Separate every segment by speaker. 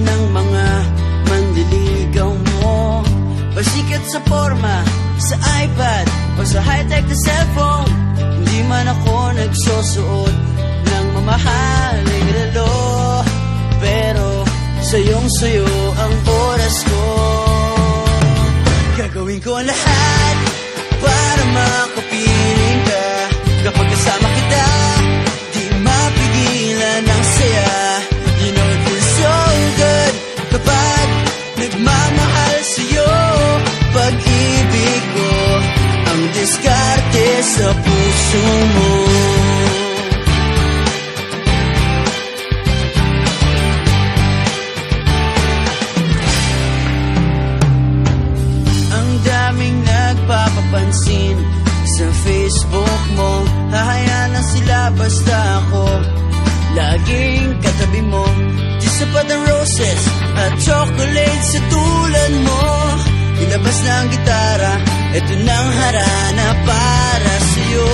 Speaker 1: ng mga manliligaw mo. Pasikat sa forma, sa iPad o sa high-tech na cellphone. Hindi man ako nagsusuot ng mamahaling relo, pero sayong-sayo ang oras ko. Gagawin ko ang lahat para makapiling ka. Kapag kasama kita, di mapigilan ang saya. You know it feels so good kapag nagmamahal sa'yo. Pag-ibig ko ang diskarte sa puso mo. Ang daming nagpapapansin sa Facebook mo. Hahayaan na sila basta ako laging katabi mo. Di sapat ang roses at chocolate sa tulad mo. Ilabas na ang gitara, eto nang harana para sa'yo.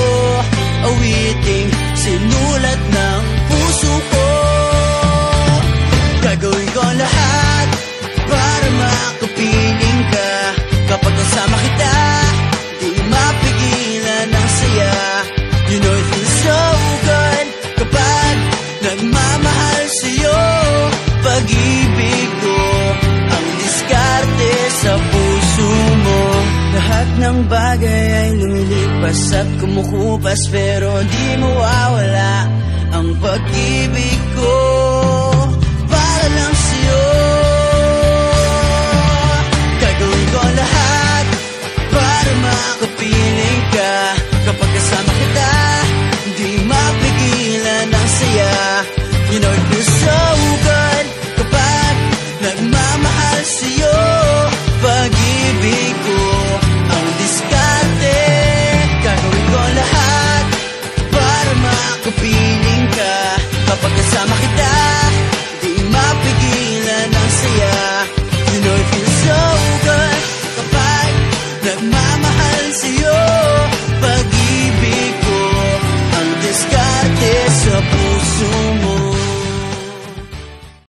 Speaker 1: Awiting sinulat ng puso ko. Gagawin ko ang lahat para makapiling ka. Kapag kasama kita, di mapigilan ang saya. You know it feels so good kapag nagmamahal sa'yo. Pag-ibig ko ang diskarte sa puso mo. Lahat ng bagay ay lumilipas at kumukupas, pero di mawawala ang pag-ibig ko.